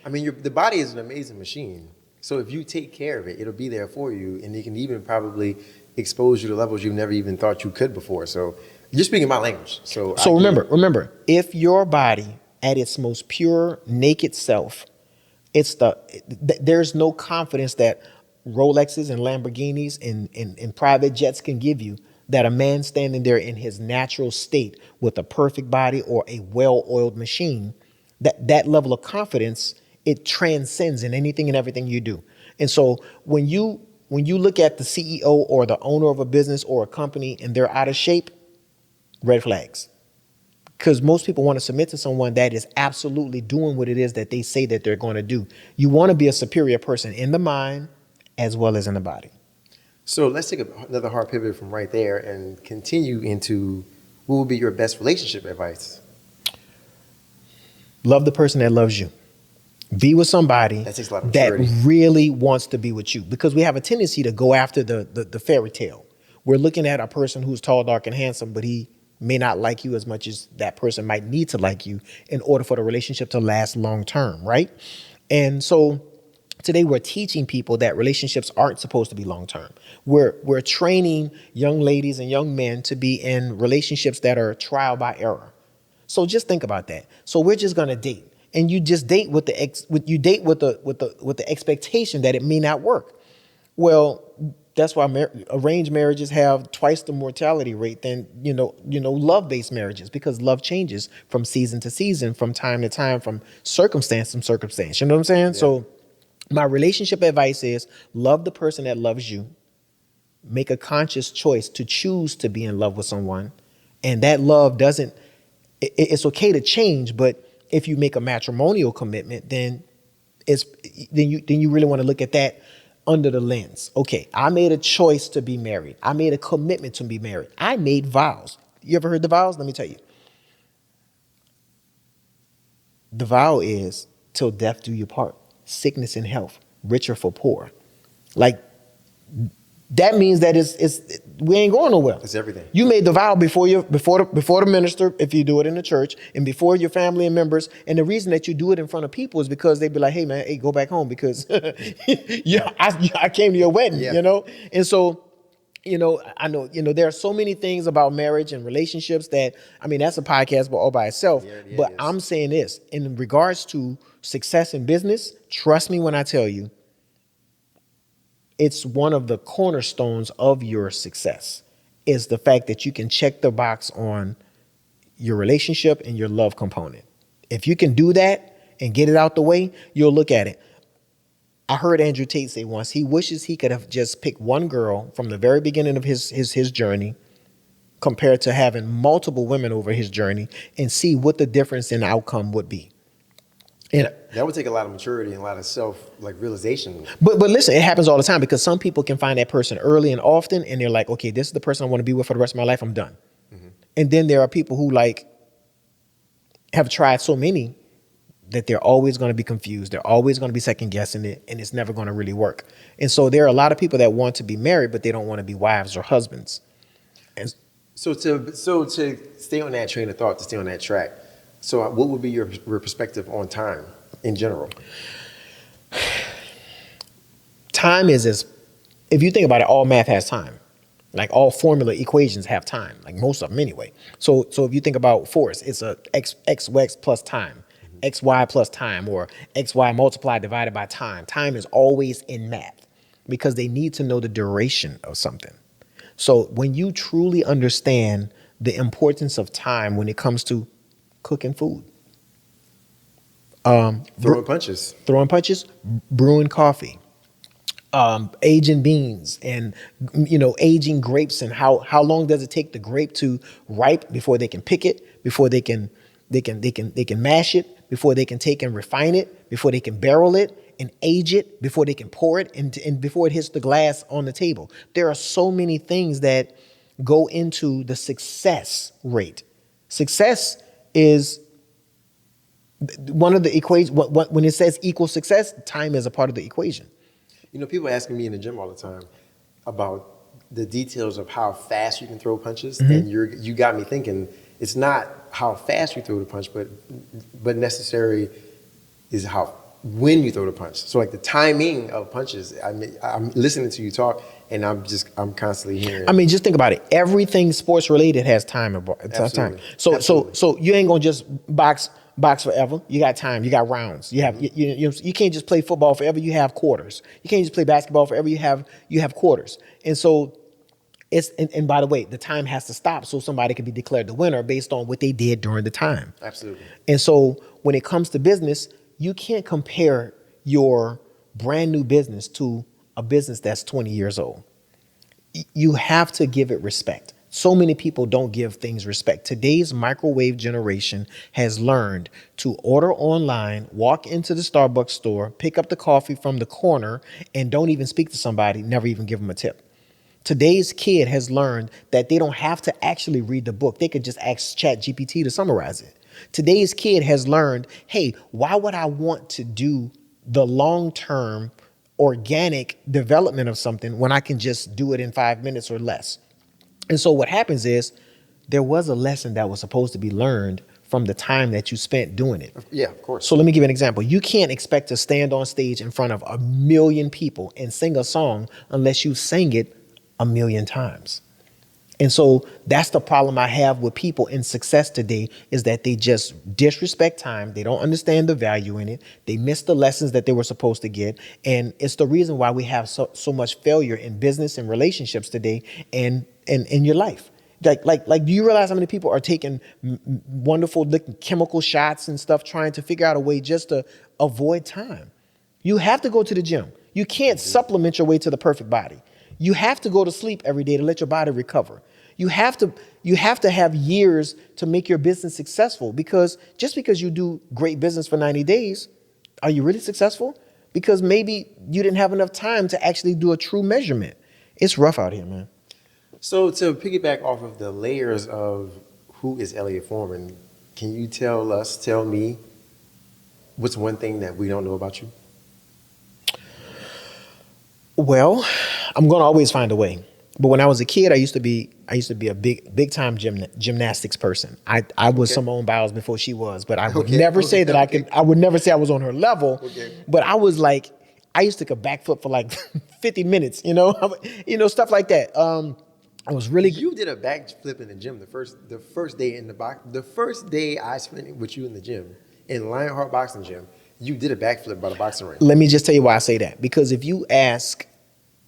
I mean, the body is an amazing machine. So if you take care of it, it'll be there for you, and it can even probably expose you to levels you never even thought you could before. So you're speaking my language. So I So get it. remember, if your body at its most pure, naked self, there's no confidence that Rolexes and Lamborghinis and private jets can give you that a man standing there in his natural state with a perfect body or a well-oiled machine, that level of confidence, it transcends in anything and everything you do. And so when you look at the CEO or the owner of a business or a company and they're out of shape, red flags. Because most people want to submit to someone that is absolutely doing what it is that they say that they're going to do. You want to be a superior person in the mind as well as in the body. So let's take another hard pivot from right there and continue into what would be your best relationship advice? Love the person that loves you. Be with somebody That takes a lot of that maturity. really wants to be with you, because we have a tendency to go after the fairy tale. We're looking at a person who's tall, dark, and handsome, but he may not like you as much as that person might need to like you in order for the relationship to last long term, right? And so today we're teaching people that relationships aren't supposed to be long term. We're training young ladies and young men to be in relationships that are trial by error. So just think about that. So we're just gonna date, and you just date with you date with the expectation that it may not work. Well, that's why arranged marriages have twice the mortality rate than love-based marriages, because love changes from season to season, from time to time, from circumstance to circumstance. You know what I'm saying? Yeah. So my relationship advice is love the person that loves you. Make a conscious choice to choose to be in love with someone, and that love doesn't. It's okay to change, but if you make a matrimonial commitment, then you really want to look at that under the lens. Okay, I made a choice to be married. I made a commitment to be married. I made vows. You ever heard the vows? Let me tell you. The vow is till death do you part, sickness and health, rich or for poor. Like, that means that we ain't going nowhere. It's everything. You made the vow before the minister, if you do it in the church, and before your family and members. And the reason that you do it in front of people is because they'd be like, "Hey man, hey, go back home because I came to your wedding," Yeah. And so, I know, there are so many things about marriage and relationships that, I mean, that's a podcast all by itself. Yeah, but it is. I'm saying this in regards to success in business. Trust me when I tell you, it's one of the cornerstones of your success, is the fact that you can check the box on your relationship and your love component. If you can do that and get it out the way, you'll look at it. I heard Andrew Tate say once, he wishes he could have just picked one girl from the very beginning of his journey compared to having multiple women over his journey, and see what the difference in outcome would be. And That would take a lot of maturity and a lot of realization. But listen, it happens all the time, because some people can find that person early and often, and they're like, okay, this is the person I want to be with for the rest of my life. I'm done. Mm-hmm. And then there are people who have tried so many that they're always going to be confused. They're always going to be second guessing it, and it's never going to really work. And so there are a lot of people that want to be married, but they don't want to be wives or husbands. And So to stay on that train of thought, to stay on that track. So what would be your perspective on time in general? Time is if you think about it, all math has time. Like all formula equations have time, like most of them anyway. So if you think about force, it's a x plus time, xy plus time, or xy multiplied divided by time. Time is always in math because they need to know the duration of something. So when you truly understand the importance of time when it comes to cooking food, Throwing punches, brewing coffee, aging beans, and aging grapes, and how long does it take the grape to ripe before they can pick it, before they can mash it, before they can take and refine it, before they can barrel it and age it, before they can pour it, and before it hits the glass on the table. There are so many things that go into the success rate. Success is one of the equations. When it says equal success, time is a part of the equation. People asking me in the gym all the time about the details of how fast you can throw punches, Mm-hmm. and you got me thinking. It's not how fast you throw the punch, but necessary is how when you throw the punch. So like the timing of punches. I'm listening to you talk, and I'm constantly hearing. I mean, just think about it. Everything sports related has time. Absolutely. So Absolutely. so you ain't gonna just box forever. You got time. You got rounds. You have you can't just play football forever. You have quarters. You can't just play basketball forever. You have quarters. And so and by the way, the time has to stop so somebody can be declared the winner based on what they did during the time. Absolutely. And so when it comes to business, you can't compare your brand new business to a business that's 20 years old. You have to give it respect. So many people don't give things respect. Today's microwave generation has learned to order online, walk into the Starbucks store, pick up the coffee from the corner, and don't even speak to somebody, never even give them a tip. Today's kid has learned that they don't have to actually read the book. They could just ask ChatGPT to summarize it. Today's kid has learned, hey, why would I want to do the long-term organic development of something when I can just do it in 5 minutes or less? And so what happens is there was a lesson that was supposed to be learned from the time that you spent doing it. Yeah, of course. So let me give you an example. You can't expect to stand on stage in front of 1 million people and sing a song unless you sang it 1 million times. And so that's the problem I have with people in success today, is that they just disrespect time. They don't understand the value in it. They miss the lessons that they were supposed to get. And it's the reason why we have so much failure in business and relationships today and in your life. Like, do you realize how many people are taking wonderful chemical shots and stuff, trying to figure out a way just to avoid time? You have to go to the gym. You can't supplement your way to the perfect body. You have to go to sleep every day to let your body recover. You have to have years to make your business successful, because just because you do great business for 90 days, are you really successful? Because maybe you didn't have enough time to actually do a true measurement. It's rough out here, man. So to piggyback off of the layers of who is Elliot Foreman, can you tell me, what's one thing that we don't know about you? Well, I'm going to always find a way. But when I was a kid, I used to be a big time gymnastics person. I was Simone Biles before she was, but I would never say that I would never say I was on her level. Okay. But I was like, I used to take a backflip for like 50 minutes, stuff like that. I was really You did a backflip in the gym the first day in the box. The first day I spent with you in the gym, in Lionheart Boxing Gym, you did a backflip by the boxing ring. Let me just tell you why I say that. Because if you ask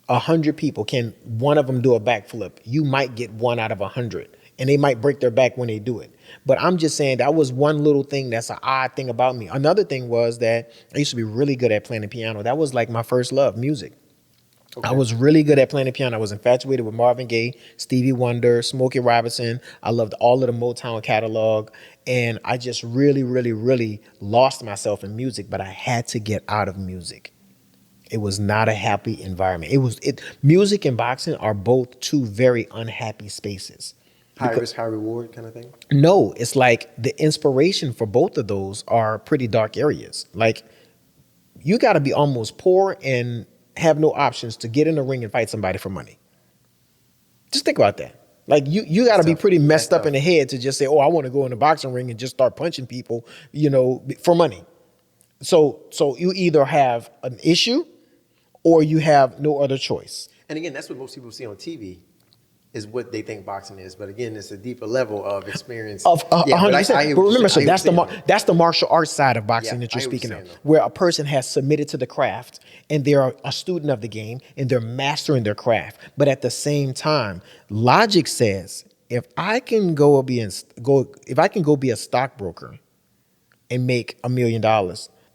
100 people, can one of them do a backflip? You might get 1 out of 100, and they might break their back when they do it. But I'm just saying that was one little thing that's an odd thing about me. Another thing was that I used to be really good at playing the piano. That was like my first love, music. Okay. I was really good at playing the piano. I was infatuated with Marvin Gaye, Stevie Wonder, Smokey Robinson. I loved all of the Motown catalog. And I just really, really, really lost myself in music, but I had to get out of music. It was not a happy environment. Music and boxing are both two very unhappy spaces. High risk, high reward kind of thing? No, it's like the inspiration for both of those are pretty dark areas. Like, you got to be almost poor and have no options to get in the ring and fight somebody for money. Just think about that. Like, you got to be pretty messed up in the head to just say, oh, I want to go in the boxing ring and just start punching people, for money. So you either have an issue or you have no other choice. And again, that's what most people see on TV, is what they think boxing is. But again, it's a deeper level of experience. Of 100%. But remember, so that's the martial arts side of boxing that you're speaking of, where a person has submitted to the craft and they're a student of the game and they're mastering their craft. But at the same time, logic says, if I can go be a stockbroker and make $1 million,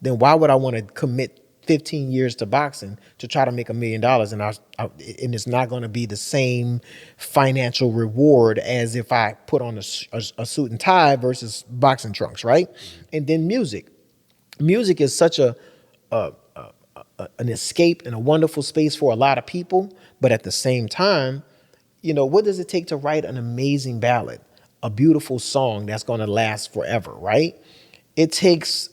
then why would I want to commit 15 years to boxing to try to make $1 million, and it's not going to be the same financial reward as if I put on a suit and tie versus boxing trunks, right? And then music is such an escape and a wonderful space for a lot of people, but at the same time, what does it take to write an amazing ballad, a beautiful song that's going to last forever, right? It takes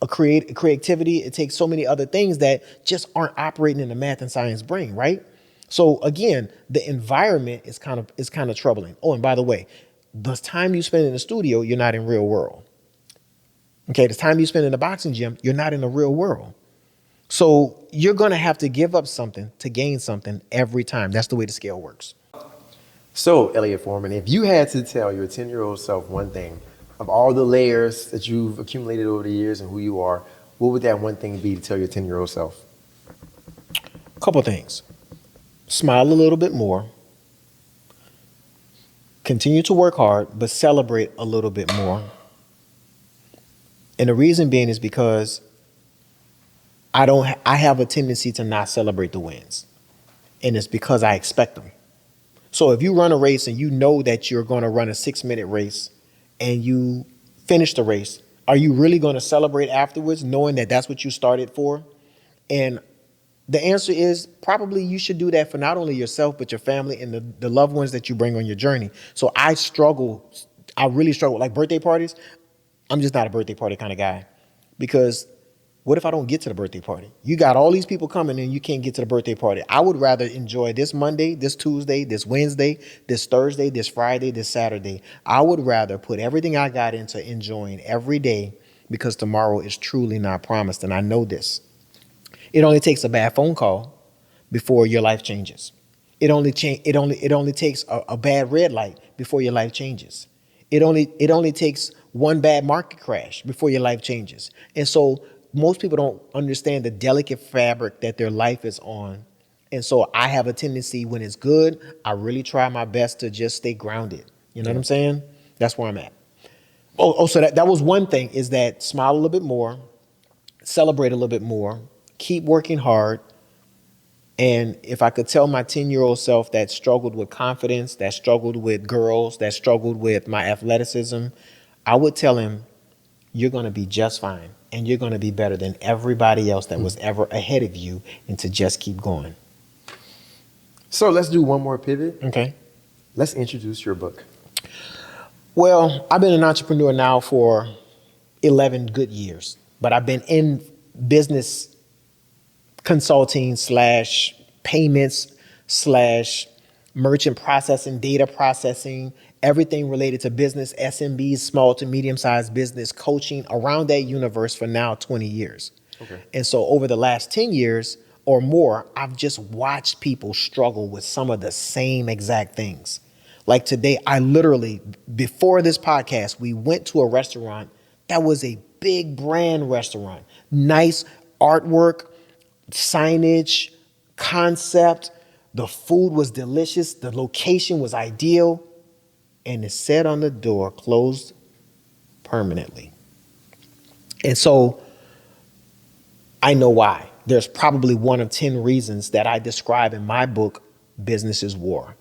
creativity. It takes so many other things that just aren't operating in the math and science brain, right? So again, the environment is kind of troubling. Oh, and by the way, the time you spend in the studio, you're not in real world. Okay, the time you spend in the boxing gym, you're not in the real world. So you're going to have to give up something to gain something every time. That's the way the scale works. So, Elliot Foreman, if you had to tell your 10-year-old self one thing of all the layers that you've accumulated over the years and who you are, what would that one thing be to tell your 10-year-old self? A couple things. Smile a little bit more. Continue to work hard, but celebrate a little bit more. And the reason being is because I have a tendency to not celebrate the wins. And it's because I expect them. So if you run a race and you know that you're going to run a 6-minute race and you finish the race, are you really going to celebrate afterwards knowing that that's what you started for? And the answer is probably you should do that for not only yourself, but your family and the loved ones that you bring on your journey. So I really struggle. Like birthday parties, I'm just not a birthday party kind of guy. Because what if I don't get to the birthday party? You got all these people coming and you can't get to the birthday party. I would rather enjoy this Monday, this Tuesday, this Wednesday, this Thursday, this Friday, this Saturday. I would rather put everything I got into enjoying every day because tomorrow is truly not promised. And I know this. It only takes a bad phone call before your life changes. It only takes a bad red light before your life changes. It only takes one bad market crash before your life changes. And so most people don't understand the delicate fabric that their life is on. And so I have a tendency when it's good, I really try my best to just stay grounded. You know what I'm saying? That's where I'm at. So that was one thing, is that smile a little bit more, celebrate a little bit more, keep working hard. And if I could tell my 10-year-old self that struggled with confidence, that struggled with girls, that struggled with my athleticism, I would tell him, you're going to be just fine. And you're going to be better than everybody else that was ever ahead of you, and to just keep going. So let's do one more pivot. Okay. Let's introduce your book. Well, I've been an entrepreneur now for 11 good years, but I've been in business consulting / payments / merchant processing, data processing, everything related to business, SMBs, small to medium-sized business, coaching around that universe for now 20 years. Okay. And so over the last 10 years or more, I've just watched people struggle with some of the same exact things. Like today, I literally, before this podcast, we went to a restaurant that was a big brand restaurant, nice artwork, signage, concept. The food was delicious. The location was ideal. And it said on the door, closed permanently. And so I know why. There's probably one of 10 reasons that I describe in my book, Business is War.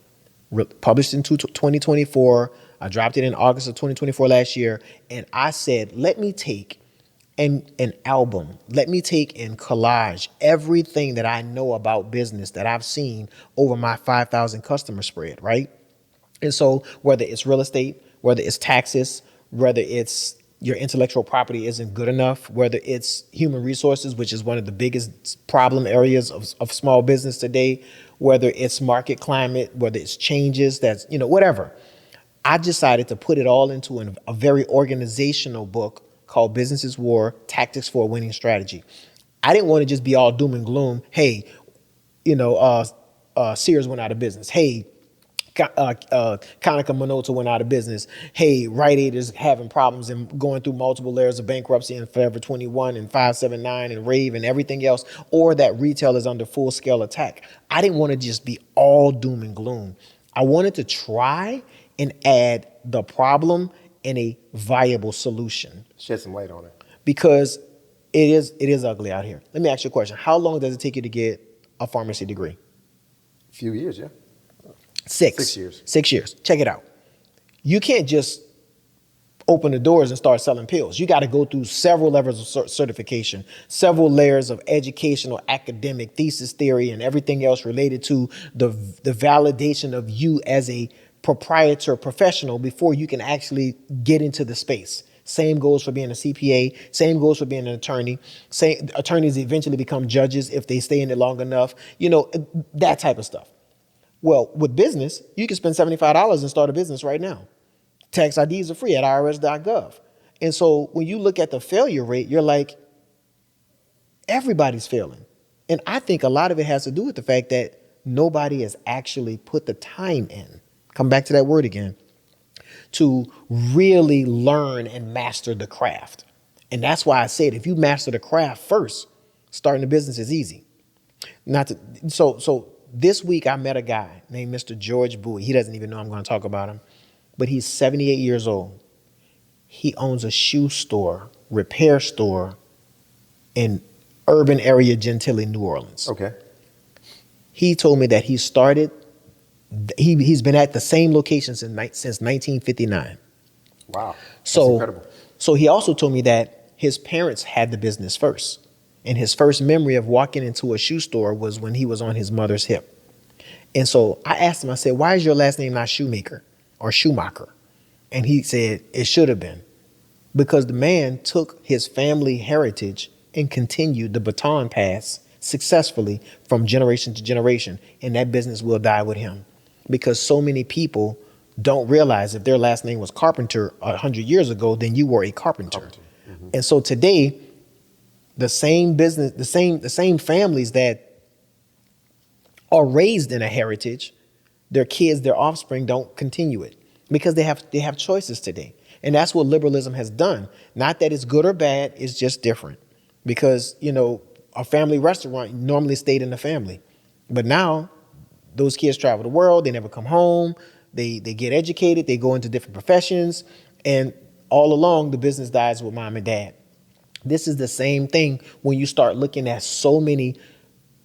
Published in 2024. I dropped it in August of 2024 last year. And I said, let me take an album. Let me take and collage everything that I know about business that I've seen over my 5,000 customer spread, right? And so whether it's real estate, whether it's taxes, whether it's your intellectual property isn't good enough, whether it's human resources, which is one of the biggest problem areas of small business today, whether it's market climate, whether it's changes, that's, whatever. I decided to put it all into a very organizational book called Business is War, Tactics for a Winning Strategy. I didn't want to just be all doom and gloom. Hey, Sears went out of business. Hey, Konica Minolta went out of business. Hey, Rite Aid is having problems and going through multiple layers of bankruptcy, and Forever 21 and 579 and Rave and everything else, or that retail is under full scale attack. I didn't want to just be all doom and gloom. I wanted to try and add the problem and a viable solution. Shed some light on it. Because it is ugly out here. Let me ask you a question. How long does it take you to get a pharmacy degree? A few years, yeah. 6 years. 6 years. Check it out. You can't just open the doors and start selling pills. You got to go through several levels of certification, several layers of educational, academic, thesis theory, and everything else related to the validation of you as a proprietor professional before you can actually get into the space. Same goes for being a CPA. Same goes for being an attorney. Attorneys eventually become judges if they stay in it long enough. That type of stuff. Well, with business, you can spend $75 and start a business right now. Tax IDs are free at irs.gov. And so when you look at the failure rate, you're like, everybody's failing. And I think a lot of it has to do with the fact that nobody has actually put the time in. Come back to that word again. To really learn and master the craft. And that's why I said if you master the craft first, starting a business is easy. So this week I met a guy named Mr. George Bowie. He doesn't even know I'm going to talk about him, but he's 78 years old. He owns a shoe store, repair store in urban area Gentilly, New Orleans. Okay. He told me that he's been at the same location since 1959. Wow. That's So incredible. So he also told me that his parents had the business first. And his first memory of walking into a shoe store was when he was on his mother's hip. And so I asked him, I said, why is your last name not Shoemaker or Schumacher? And he said, it should have been. Because the man took his family heritage and continued the baton pass successfully from generation to generation. And that business will die with him. Because so many people don't realize if their last name was Carpenter 100 years ago, then you were a carpenter. Mm-hmm. And so today, the same business, the same families that are raised in a heritage, their kids, their offspring don't continue it because they have choices today. And that's what liberalism has done. Not that it's good or bad, it's just different. Because, a family restaurant normally stayed in the family. But now those kids travel the world, they never come home, they get educated, they go into different professions, and all along the business dies with mom and dad. This is the same thing when you start looking at so many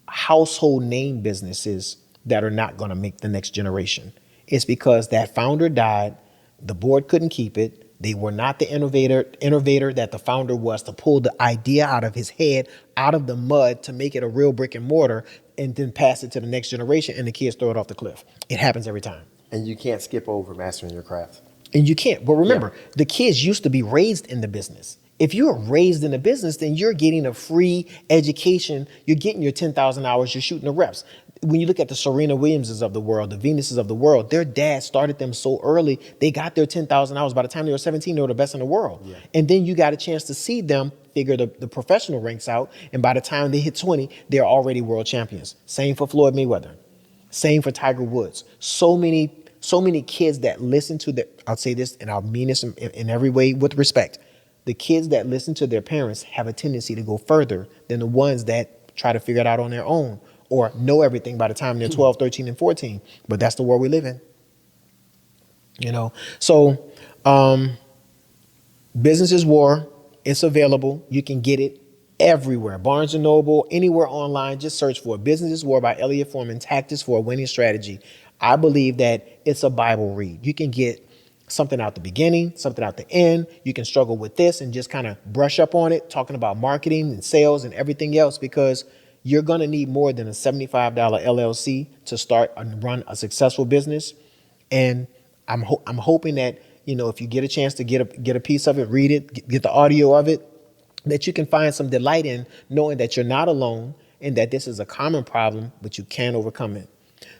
household name businesses that are not going to make the next generation. It's because that founder died, the board couldn't keep it, they were not the innovator that the founder was to pull the idea out of his head, out of the mud to make it a real brick and mortar and then pass it to the next generation and the kids throw it off the cliff. It happens every time. And you can't skip over mastering your craft. And you can't. But remember, the kids used to be raised in the business. If you're raised in the business, then you're getting a free education. You're getting your 10,000 hours. You're shooting the reps. When you look at the Serena Williamses of the world, the Venuses of the world, their dad started them so early. They got their 10,000 hours. By the time they were 17, they were the best in the world. Yeah. And then you got a chance to see them figure the professional ranks out. And by the time they hit 20, they're already world champions. Same for Floyd Mayweather. Same for Tiger Woods. So many kids that listen to I'll say this and I'll mean this in every way with respect. The kids that listen to their parents have a tendency to go further than the ones that try to figure it out on their own or know everything by the time they're 12, 13, and 14. But that's the world we live in. So Business is War. It's available. You can get it everywhere. Barnes & Noble, anywhere online. Just search for Business is War by Elliot Foreman, Tactics for a Winning Strategy. I believe that it's a Bible read. You can get something out the beginning, something out the end. You can struggle with this and just kind of brush up on it, talking about marketing and sales and everything else, because you're going to need more than a $75 LLC to start and run a successful business. And I'm hoping that, if you get a chance to get a piece of it, read it, get the audio of it, that you can find some delight in knowing that you're not alone and that this is a common problem, but you can overcome it.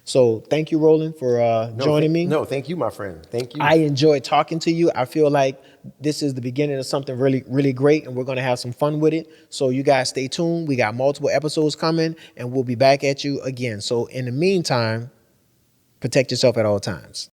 So thank you, Roland, for joining me. No, thank you, my friend. Thank you. I enjoyed talking to you. I feel like this is the beginning of something really, really great, and we're going to have some fun with it. So you guys stay tuned. We got multiple episodes coming, and we'll be back at you again. So in the meantime, protect yourself at all times.